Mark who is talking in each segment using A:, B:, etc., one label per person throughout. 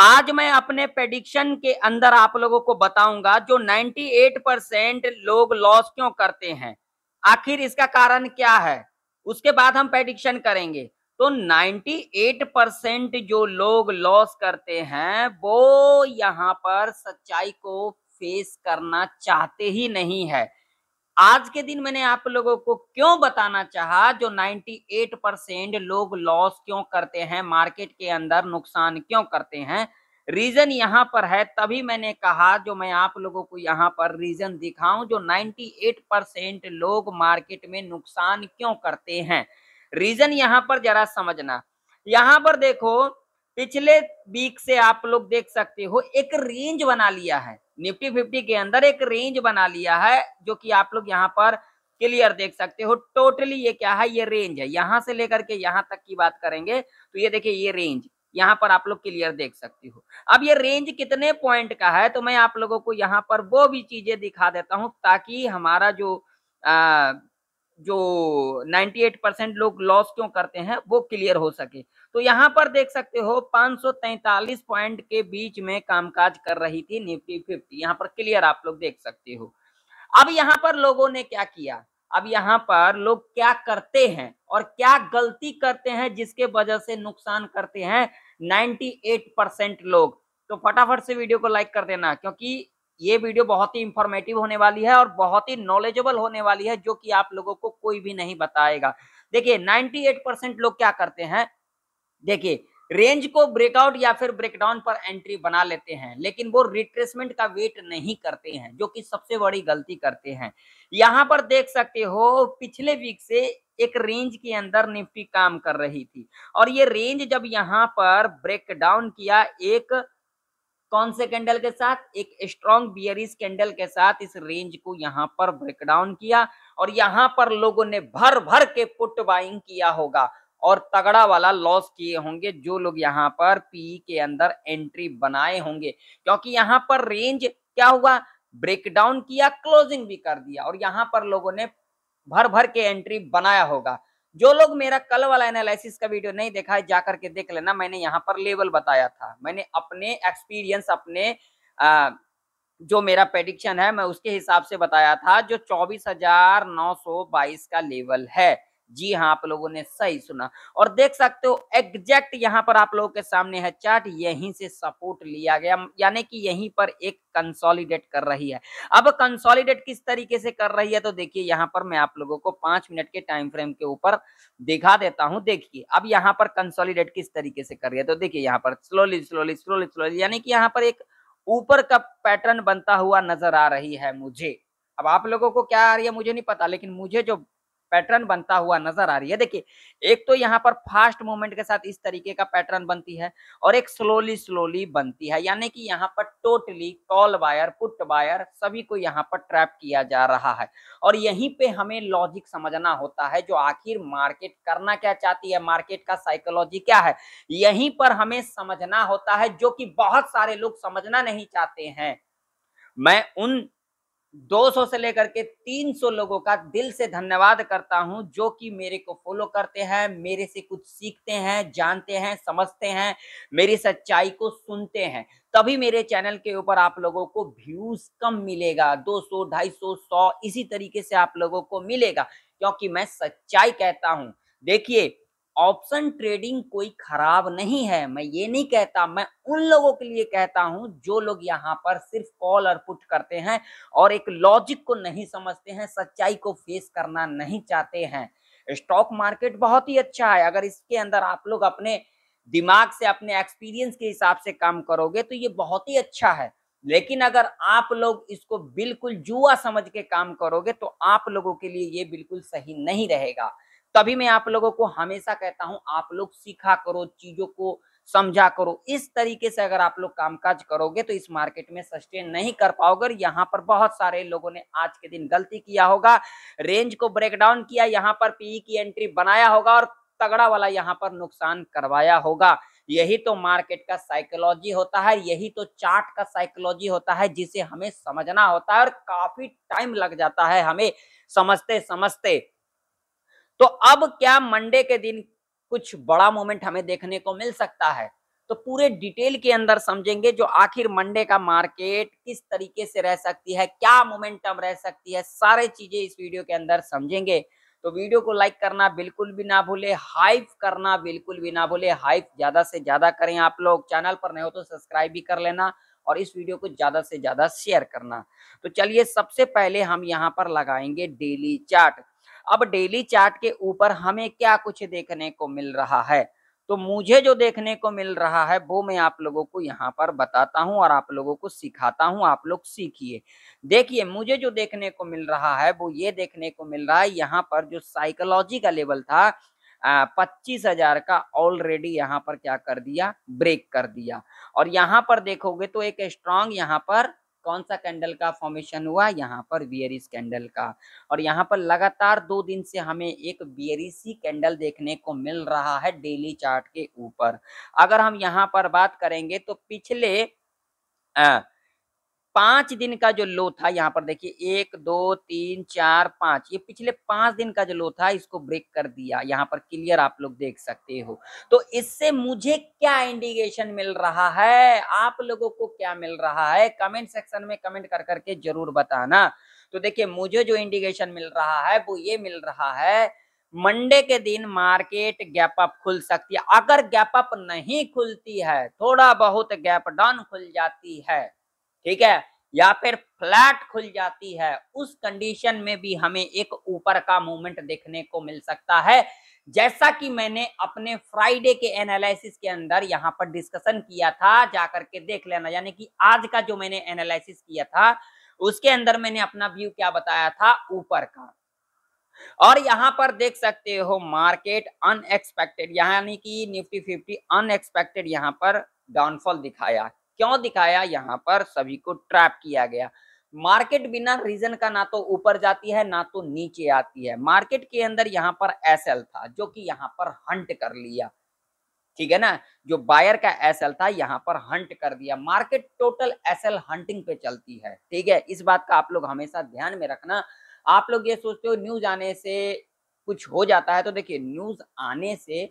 A: आज मैं अपने प्रेडिक्शन के अंदर आप लोगों को बताऊंगा जो 98% लोग लॉस क्यों करते हैं, आखिर इसका कारण क्या है, उसके बाद हम प्रेडिक्शन करेंगे। तो 98% जो लोग लॉस करते हैं वो यहाँ पर सच्चाई को फेस करना चाहते ही नहीं है। आज के दिन मैंने आप लोगों को क्यों बताना चाहा जो 98% लोग लॉस क्यों करते हैं, मार्केट के अंदर नुकसान क्यों करते हैं, रीजन यहाँ पर है। तभी मैंने कहा जो मैं आप लोगों को यहाँ पर रीजन दिखाऊं जो 98% लोग मार्केट में नुकसान क्यों करते हैं। रीजन यहाँ पर जरा समझना। यहाँ पर देखो, पिछले वीक से आप लोग देख सकते हो एक रेंज बना लिया है, निफ्टी 50 के अंदर एक रेंज बना लिया है जो कि आप लोग यहाँ पर क्लियर देख सकते हो। टोटली ये क्या है, ये रेंज है, यहां से लेकर के यहां तक की बात करेंगे तो ये देखिए ये रेंज यहाँ पर आप लोग क्लियर देख सकते हो। अब ये रेंज कितने पॉइंट का है तो मैं आप लोगों को यहाँ पर वो भी चीजें दिखा देता हूं ताकि हमारा जो 98% लोग लॉस क्यों करते हैं वो क्लियर हो सके। तो यहाँ पर देख सकते हो 543 पॉइंट के बीच में कामकाज कर रही थी निफ्टी 50, यहाँ पर क्लियर आप लोग देख सकते हो। अब यहाँ पर लोगों ने क्या किया, अब यहाँ पर लोग क्या करते हैं और क्या गलती करते हैं जिसके वजह से नुकसान करते हैं 98% लोग। तो फटाफट से वीडियो को लाइक कर देना क्योंकि ये वीडियो बहुत ही इंफॉर्मेटिव होने वाली है और बहुत ही नॉलेजेबल होने वाली है जो कि आप लोगों को कोई भी नहीं बताएगा। देखिए 98% लोग क्या करते हैं, देखिए रेंज को ब्रेकआउट या फिर ब्रेकडाउन पर एंट्री बना लेते हैं लेकिन वो रिट्रेसमेंट का वेट नहीं करते हैं जो कि सबसे बड़ी गलती करते हैं। यहां पर देख सकते हो पिछले वीक से एक रेंज के अंदर निफ्टी काम कर रही थी और ये रेंज जब यहां पर ब्रेकडाउन किया एक कौन से कैंडल के साथ, एक स्ट्रॉन्ग बियरिश कैंडल के साथ इस रेंज को यहां पर ब्रेकडाउन किया और यहां पर लोगों ने भर भर के पुट बाइंग किया होगा और तगड़ा वाला लॉस किए होंगे जो लोग यहाँ पर पी के अंदर एंट्री बनाए होंगे क्योंकि यहाँ पर रेंज क्या हुआ, ब्रेकडाउन किया, क्लोजिंग भी कर दिया और यहाँ पर लोगों ने भर भर के एंट्री बनाया होगा। जो लोग मेरा कल वाला एनालिसिस का वीडियो नहीं देखा है जाकर के देख लेना, मैंने यहाँ पर लेवल बताया था, मैंने अपने एक्सपीरियंस अपने जो मेरा प्रेडिक्शन है मैं उसके हिसाब से बताया था जो 24,922 का लेवल है। जी हाँ, आप लोगों ने सही सुना और देख सकते हो एग्जैक्ट यहाँ पर आप लोगों के सामने है चार्ट, यहीं से सपोर्ट लिया गया यानी कि यहीं पर एक कंसोलिडेट कर रही है। अब कंसोलिडेट किस तरीके से कर रही है तो देखिए यहाँ पर मैं आप लोगों को 5 मिनट के टाइम फ्रेम के ऊपर दिखा देता हूं। देखिए अब यहाँ पर कंसोलिडेट किस तरीके से कर रही है तो देखिए यहाँ पर स्लोली स्लोली स्लोली स्लोली यानी कि यहाँ पर एक ऊपर का पैटर्न बनता हुआ नजर आ रही है मुझे। अब आप लोगों को क्या आ रही है मुझे नहीं पता लेकिन मुझे जो पैटर्न बनता हुआ नजर आ रही है, देखिए एक तो यहाँ पर फास्ट मूवमेंट के साथ इस तरीके का पैटर्न बनती है और एक स्लोली स्लोली बनती है यानी कि यहाँ पर totally call buyer put buyer सभी को यहाँ पर ट्रैप किया जा रहा है और यहीं पे हमें लॉजिक समझना होता है जो आखिर मार्केट करना क्या चाहती है, मार्केट का साइकोलॉजी क्या है, यहीं पर हमें समझना होता है जो कि बहुत सारे लोग समझना नहीं चाहते हैं। मैं उन 200 से लेकर के 300 लोगों का दिल से धन्यवाद करता हूं जो कि मेरे को फॉलो करते हैं, मेरे से कुछ सीखते हैं, जानते हैं, समझते हैं, मेरी सच्चाई को सुनते हैं। तभी मेरे चैनल के ऊपर आप लोगों को व्यूज कम मिलेगा, 200 250 100 इसी तरीके से आप लोगों को मिलेगा क्योंकि मैं सच्चाई कहता हूं। देखिए ऑप्शन ट्रेडिंग कोई खराब नहीं है, मैं ये नहीं कहता, मैं उन लोगों के लिए कहता हूं जो लोग यहाँ पर सिर्फ कॉल और पुट करते हैं और एक लॉजिक को नहीं समझते हैं, सच्चाई को फेस करना नहीं चाहते हैं। स्टॉक मार्केट बहुत ही अच्छा है, अगर इसके अंदर आप लोग अपने दिमाग से अपने एक्सपीरियंस के हिसाब से काम करोगे तो ये बहुत ही अच्छा है। लेकिन अगर आप लोग इसको बिल्कुल जुआ समझ के काम करोगे तो आप लोगों के लिए ये बिल्कुल सही नहीं रहेगा। तभी मैं आप लोगों को हमेशा कहता हूं आप लोग सीखा करो, चीजों को समझा करो। इस तरीके से अगर आप लोग कामकाज करोगे तो इस मार्केट में सस्टेन नहीं कर पाओगे। यहाँ पर बहुत सारे लोगों ने आज के दिन गलती किया होगा, रेंज को ब्रेक डाउन किया, यहाँ पर पीई की एंट्री बनाया होगा और तगड़ा वाला यहाँ पर नुकसान करवाया होगा। यही तो मार्केट का साइकोलॉजी होता है, यही तो चार्ट का साइकोलॉजी होता है जिसे हमें समझना होता है और काफी टाइम लग जाता है हमें समझते समझते। तो अब क्या मंडे के दिन कुछ बड़ा मोमेंट हमें देखने को मिल सकता है। तो पूरे डिटेल के अंदर समझेंगे जो आखिर मंडे का मार्केट किस तरीके से रह सकती है, क्या मोमेंटम रह सकती है, सारे चीजें इस वीडियो के अंदर समझेंगे। तो वीडियो को लाइक करना बिल्कुल भी ना भूले, हाइप करना बिल्कुल भी ना भूले, हाइप ज्यादा से ज्यादा करें। आप लोग चैनल पर नए हो तो सब्सक्राइब भी कर लेना और इस वीडियो को ज्यादा से ज्यादा शेयर करना। तो चलिए सबसे पहले हम यहाँ पर लगाएंगे डेली चार्ट। अब डेली चार्ट के ऊपर हमें क्या कुछ देखने को मिल रहा है, तो मुझे जो देखने को मिल रहा है वो मैं आप लोगों को यहाँ पर बताता हूँ और आप लोगों को सिखाता हूँ, आप लोग सीखिए। देखिए मुझे जो देखने को मिल रहा है वो ये देखने को मिल रहा है, यहाँ पर जो साइकोलॉजी का लेवल था 25,000 का ऑलरेडी यहाँ पर क्या कर दिया, ब्रेक कर दिया। और यहाँ पर देखोगे तो एक स्ट्रांग यहाँ पर कौन सा कैंडल का फॉर्मेशन हुआ, यहाँ पर बियरिश कैंडल का। और यहाँ पर लगातार 2 दिन से हमें एक बियरिश कैंडल देखने को मिल रहा है डेली चार्ट के ऊपर। अगर हम यहाँ पर बात करेंगे तो पिछले 5 दिन का जो लो था, यहाँ पर देखिए 1 2 3 4 5, ये पिछले 5 दिन का जो लो था इसको ब्रेक कर दिया, यहाँ पर क्लियर आप लोग देख सकते हो। तो इससे मुझे क्या इंडिकेशन मिल रहा है, आप लोगों को क्या मिल रहा है, कमेंट सेक्शन में कमेंट कर करके जरूर बताना। तो देखिए मुझे जो इंडिकेशन मिल रहा है वो ये मिल रहा है, मंडे के दिन मार्केट गैप अप खुल सकती है। अगर गैप अप नहीं खुलती है, थोड़ा बहुत गैप डाउन खुल जाती है, ठीक है, या फिर फ्लैट खुल जाती है, उस कंडीशन में भी हमें एक ऊपर का मूवमेंट देखने को मिल सकता है। जैसा कि मैंने अपने फ्राइडे के एनालिसिस के अंदर यहाँ पर डिस्कशन किया था, जाकर के देख लेना। यानी कि आज का जो मैंने एनालिसिस किया था उसके अंदर मैंने अपना व्यू क्या बताया था, ऊपर का। और यहाँ पर देख सकते हो मार्केट अनएक्सपेक्टेड, यानी कि निफ्टी 50 अनएक्सपेक्टेड यहाँ पर डाउनफॉल दिखाया। क्यों दिखाया, यहाँ पर सभी को ट्रैप किया गया। मार्केट बिना रीजन का ना तो ऊपर जाती है ना तो नीचे आती है। मार्केट के अंदर यहाँ पर एसएल था जो कि यहाँ पर हंट कर लिया, ठीक है ना, जो बायर का एसएल था यहाँ पर हंट कर दिया। मार्केट टोटल एसएल हंटिंग पे चलती है, ठीक है, इस बात का आप लोग हमेशा ध्यान में रखना। आप लोग ये सोचते हो न्यूज आने से कुछ हो जाता है, तो देखिए न्यूज आने से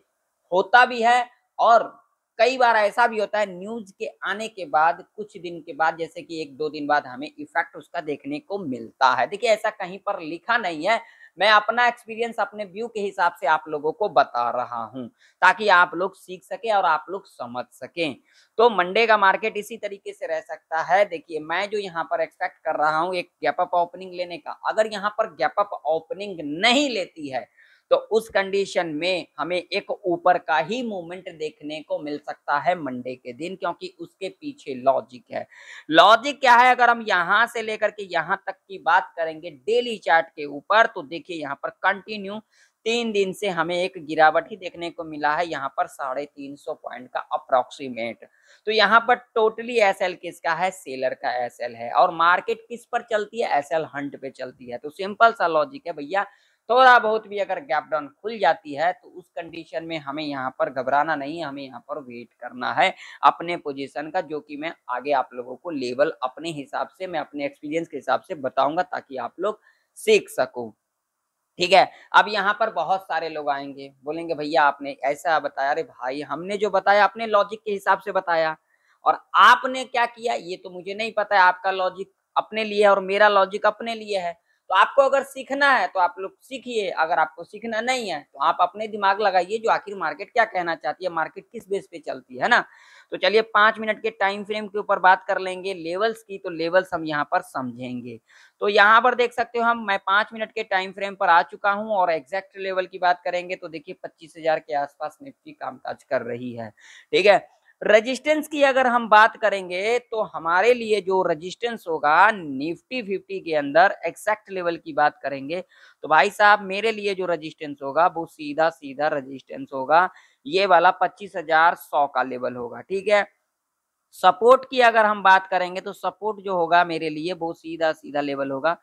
A: होता भी है और कई बार ऐसा भी होता है न्यूज के आने के बाद कुछ दिन के बाद, जैसे कि 1-2 दिन बाद हमें इफेक्ट उसका देखने को मिलता है। देखिए ऐसा कहीं पर लिखा नहीं है, मैं अपना एक्सपीरियंस अपने व्यू के हिसाब से आप लोगों को बता रहा हूं ताकि आप लोग सीख सके और आप लोग समझ सकें। तो मंडे का मार्केट इसी तरीके से रह सकता है। देखिए मैं जो यहाँ पर एक्सपेक्ट कर रहा हूँ एक गैप अप ओपनिंग लेने का, अगर यहाँ पर गैप अप ओपनिंग नहीं लेती है तो उस कंडीशन में हमें एक ऊपर का ही मूवमेंट देखने को मिल सकता है मंडे के दिन, क्योंकि उसके पीछे लॉजिक है। लॉजिक क्या है, अगर हम यहां से लेकर के यहां तक की बात करेंगे डेली चार्ट के ऊपर, तो देखिए यहाँ पर कंटिन्यू 3 दिन से हमें एक गिरावट ही देखने को मिला है, यहाँ पर 350 पॉइंट का अप्रोक्सीमेट। तो यहाँ पर टोटली एसएल किसका है, सेलर का एसएल है। और मार्केट किस पर चलती है, एसएल हंट पे चलती है। तो सिंपल सा लॉजिक है भैया, थोड़ा बहुत भी अगर गैप डाउन खुल जाती है तो उस कंडीशन में हमें यहाँ पर घबराना नहीं है, हमें यहाँ पर वेट करना है अपने पोजीशन का, जो कि मैं आगे आप लोगों को लेवल अपने हिसाब से, मैं अपने एक्सपीरियंस के हिसाब से बताऊंगा ताकि आप लोग सीख सको, ठीक है। अब यहाँ पर बहुत सारे लोग आएंगे, बोलेंगे भैया आपने ऐसा बताया। अरे भाई हमने जो बताया अपने लॉजिक के हिसाब से बताया, और आपने क्या किया ये तो मुझे नहीं पता है। आपका लॉजिक अपने लिए है और मेरा लॉजिक अपने लिए है। तो आपको अगर सीखना है तो आप लोग सीखिए, अगर आपको सीखना नहीं है तो आप अपने दिमाग लगाइए जो आखिर मार्केट क्या कहना चाहती है, मार्केट किस बेस पे चलती है ना। तो चलिए 5 मिनट के टाइम फ्रेम के ऊपर बात कर लेंगे लेवल्स की, तो लेवल्स हम यहाँ पर समझेंगे। तो यहाँ पर देख सकते हो मैं 5 मिनट के टाइम फ्रेम पर आ चुका हूँ और एग्जैक्ट लेवल की बात करेंगे तो देखिए 25,000 के आसपास निफ्टी कामकाज कर रही है, ठीक है। रेजिस्टेंस की अगर हम बात करेंगे तो हमारे लिए जो रेजिस्टेंस होगा निफ्टी 50 के अंदर, एग्जैक्ट लेवल की बात करेंगे तो भाई साहब मेरे लिए जो रेजिस्टेंस होगा वो सीधा सीधा रेजिस्टेंस होगा ये वाला 25,100 का लेवल होगा, ठीक है। सपोर्ट की अगर हम बात करेंगे तो सपोर्ट जो होगा मेरे लिए वो सीधा सीधा लेवल होगा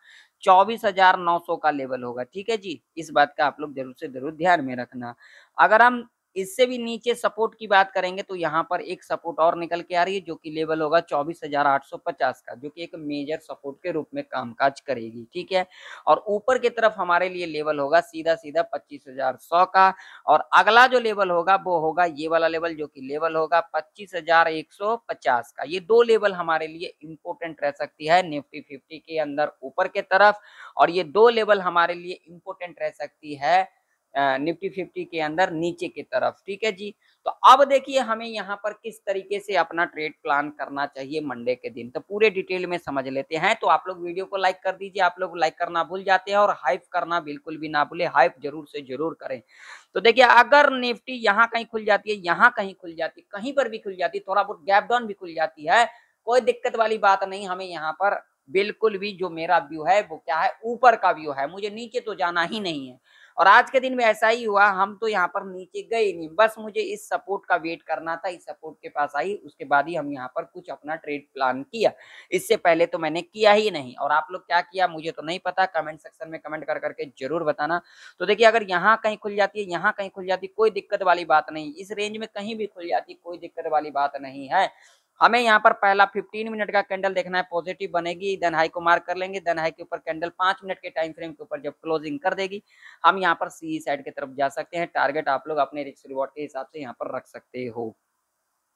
A: 24,900 का लेवल होगा, ठीक है जी। इस बात का आप लोग जरूर से जरूर ध्यान में रखना। अगर हम इससे भी नीचे सपोर्ट की बात करेंगे तो यहाँ पर एक सपोर्ट और निकल के आ रही है जो कि लेवल होगा 24,850 का, जो कि एक मेजर सपोर्ट के रूप में कामकाज करेगी। ठीक है, और ऊपर की तरफ हमारे लिए लेवल होगा सीधा सीधा 25,100 का, और अगला जो लेवल होगा वो होगा ये वाला लेवल, जो कि लेवल होगा 25,150 का। ये दो लेवल हमारे लिए इंपॉर्टेंट रह सकती है निफ्टी 50 के अंदर ऊपर के तरफ, और ये दो लेवल हमारे लिए इंपॉर्टेंट रह सकती है निफ्टी 50 के अंदर नीचे की तरफ। ठीक है जी, तो अब देखिए हमें यहाँ पर किस तरीके से अपना ट्रेड प्लान करना चाहिए मंडे के दिन, तो पूरे डिटेल में समझ लेते हैं। तो आप लोग वीडियो को लाइक कर दीजिए, आप लोग लाइक करना भूल जाते हैं, और हाइप करना बिल्कुल भी ना भूले, हाइप जरूर से जरूर करें। तो देखिए अगर निफ्टी यहाँ कहीं खुल जाती है, यहाँ कहीं खुल जाती है, कहीं पर भी खुल जाती है, थोड़ा बहुत गैप डाउन भी खुल जाती है, कोई दिक्कत वाली बात नहीं। हमें यहाँ पर बिल्कुल भी जो मेरा व्यू है वो क्या है, ऊपर का व्यू है, मुझे नीचे तो जाना ही नहीं है। और आज के दिन में ऐसा ही हुआ, हम तो यहाँ पर नीचे गए नहीं, बस मुझे इस सपोर्ट का वेट करना था, इस सपोर्ट के पास आई, उसके बाद ही हम यहाँ पर कुछ अपना ट्रेड प्लान किया, इससे पहले तो मैंने किया ही नहीं। और आप लोग क्या किया मुझे तो नहीं पता, कमेंट सेक्शन में कमेंट कर करके जरूर बताना। तो देखिए अगर यहाँ कहीं खुल जाती है, यहाँ कहीं खुल जाती है, कोई दिक्कत वाली बात नहीं, इस रेंज में कहीं भी खुल जाती कोई दिक्कत वाली बात नहीं है। हमें यहाँ पर पहला 15 मिनट का कैंडल देखना है, पॉजिटिव बनेगी, देन हाई को मार्क कर लेंगे, देन हाई के ऊपर कैंडल 5 मिनट के टाइम फ्रेम के ऊपर जब क्लोजिंग कर देगी, हम यहाँ पर सी साइड की तरफ जा सकते हैं। टारगेट आप लोग अपने रिस्क रिवॉर्ड के हिसाब से यहाँ पर रख सकते हो।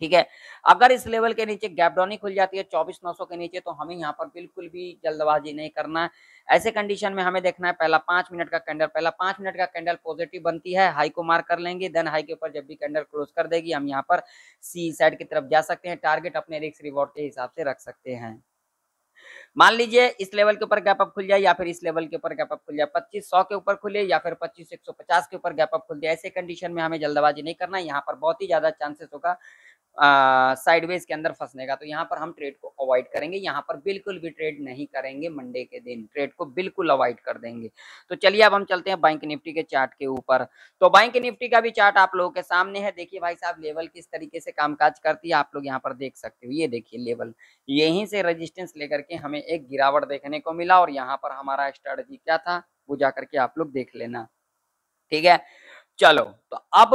A: ठीक है, अगर इस लेवल के नीचे गैप डाउन ही खुल जाती है 24,900 के नीचे, तो हमें यहाँ पर बिल्कुल भी जल्दबाजी नहीं करना है। ऐसे कंडीशन में हमें देखना है पहला 5 मिनट का कैंडल, पहला 5 मिनट का कैंडल पॉजिटिव बनती है, हाई को मार्क कर लेंगे, देन हाई के ऊपर जब भी कैंडल क्लोज कर देगी हम यहाँ पर सी साइड की तरफ जा सकते हैं। टारगेट अपने रिस्क रिवॉर्ड के हिसाब से रख सकते हैं। मान लीजिए इस लेवल के ऊपर गैप अप खुल जाए, या फिर इस लेवल के ऊपर गैप अप खुल जाए, 2500 के ऊपर खुले, या फिर 25,150 के ऊपर गैप अप खुल जाए, ऐसे कंडीशन में हमें जल्दबाजी नहीं करना है। यहाँ पर बहुत ही ज्यादा चांसेस होगा साइडवेज के अंदर फंसने का, तो यहाँ पर हम ट्रेड को अवॉइड करेंगे, यहाँ पर बिल्कुल भी ट्रेड नहीं करेंगे मंडे के दिन, ट्रेड को बिल्कुल अवॉइड कर देंगे। तो चलिए अब हम चलते हैं बैंक निफ्टी के चार्ट के ऊपर। तो बैंक निफ्टी का भी चार्ट आप लोगों के सामने है। देखिए भाई साहब लेवल किस तरीके से कामकाज करती है, आप लोग यहाँ पर देख सकते हो। ये देखिए लेवल, यहीं से रेजिस्टेंस लेकर के हमें एक गिरावट देखने को मिला, और यहाँ पर हमारा स्ट्रेटजी क्या था वो जाकर के आप लोग देख लेना। ठीक है, चलो तो अब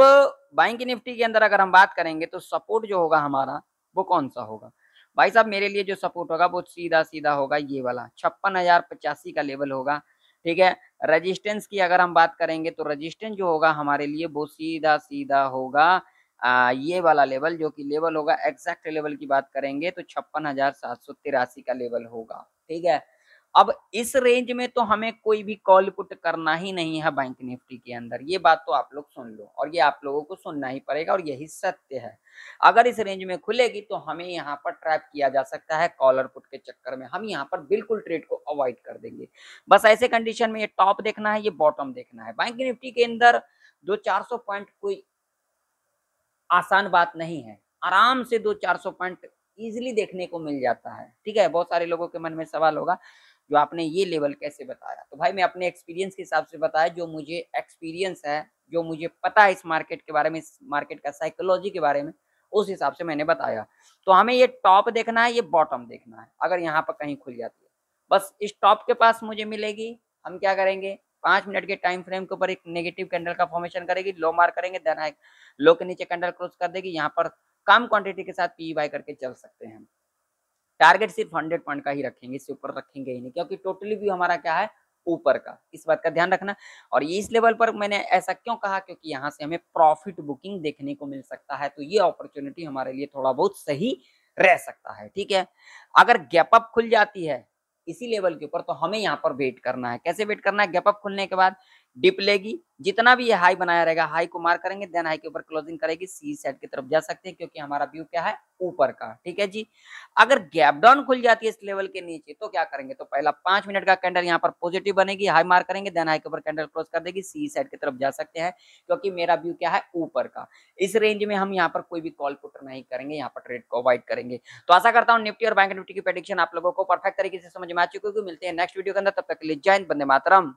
A: बैंक निफ्टी के अंदर अगर हम बात करेंगे तो सपोर्ट जो होगा हमारा वो कौन सा होगा भाई साहब, मेरे लिए जो सपोर्ट होगा वो सीधा सीधा होगा ये वाला 56,085 का लेवल होगा। ठीक है, रेजिस्टेंस की अगर हम बात करेंगे तो रेजिस्टेंस जो होगा हमारे लिए वो सीधा सीधा होगा ये वाला लेवल, जो कि लेवल होगा एग्जैक्ट लेवल की बात करेंगे तो 56,783 का लेवल होगा। ठीक है, अब इस रेंज में तो हमें कोई भी कॉल पुट करना ही नहीं है बैंक निफ्टी के अंदर, ये बात तो आप लोग सुन लो, और ये आप लोगों को सुनना ही पड़ेगा, और यही सत्य है। अगर इस रेंज में खुलेगी तो हमें यहाँ पर ट्रैप किया जा सकता है कॉलर पुट के चक्कर में, हम यहाँ पर बिल्कुल ट्रेड को अवॉइड कर देंगे। बस ऐसे कंडीशन में ये टॉप देखना है, ये बॉटम देखना है। बैंक निफ्टी के अंदर 200-400 पॉइंट कोई आसान बात नहीं है, आराम से 200-400 पॉइंट इजीली देखने को मिल जाता है। ठीक है, बहुत सारे लोगों के मन में सवाल होगा जो आपने ये लेवल कैसे बताया, तो भाई मैं अपने एक्सपीरियंस के हिसाब से बताया, जो मुझे एक्सपीरियंस है, जो मुझे पता है इस मार्केट के बारे में, इस मार्केट का साइकोलॉजी के बारे में, उस हिसाब से मैंने बताया। तो हमें ये टॉप देखना है, ये बॉटम देखना है। अगर यहाँ पर कहीं खुल जाती है, बस इस टॉप के पास मुझे मिलेगी, हम क्या करेंगे 5 मिनट के टाइम फ्रेम के ऊपर एक नेगेटिव कैंडल का फॉर्मेशन करेगी, लो मार्क करेंगे, देन लो के नीचे कैंडल क्लोज कर देगी, यहाँ पर कम क्वांटिटी के साथ पी बाय करके चल सकते हैं। टारगेट सिर्फ 100 पॉइंट का ही रखेंगे, इससे ऊपर रखेंगे ही नहीं, क्योंकि टोटली व्यू हमारा क्या है ऊपर का, इस बात का ध्यान रखना। और ये इस लेवल पर मैंने ऐसा क्यों कहा, क्योंकि यहाँ से हमें प्रॉफिट बुकिंग देखने को मिल सकता है, तो ये अपॉर्चुनिटी हमारे लिए थोड़ा बहुत सही रह सकता है। ठीक है, अगर गैप अप खुल जाती है इसी लेवल के ऊपर तो हमें यहाँ पर वेट करना है। कैसे वेट करना है, गैप अप खुलने के बाद डिप लेगी, जितना भी ये हाई बनाया रहेगा, हाई को मार करेंगे, देन हाई के ऊपर क्लोजिंग करेगी, सी साइड की तरफ जा सकते हैं, क्योंकि हमारा व्यू क्या है ऊपर का। ठीक है जी, अगर गैप डाउन खुल जाती है इस लेवल के नीचे तो क्या करेंगे, तो पहला 5 मिनट का कैंडल यहाँ पर पॉजिटिव बनेगी, हाई मार करेंगे, देन हाई के ऊपर कैंडल क्लोज कर देगी, सी साइड की तरफ जा सकते हैं, क्योंकि मेरा व्यू क्या है ऊपर का। इस रेंज में हम यहाँ पर कोई भी कॉल पुट नहीं करेंगे, यहाँ पर ट्रेड को अवॉइड करेंगे। तो आशा करता हूँ निफ्टी और बैंक निफ्टी की प्रेडिक्शन आप लोगों को परफेक्ट तरीके से समझ में आ चुकी होगी। मिलते हैं नेक्स्ट वीडियो के अंदर, तब तक के लिए जय हिंद, वंदे मातरम।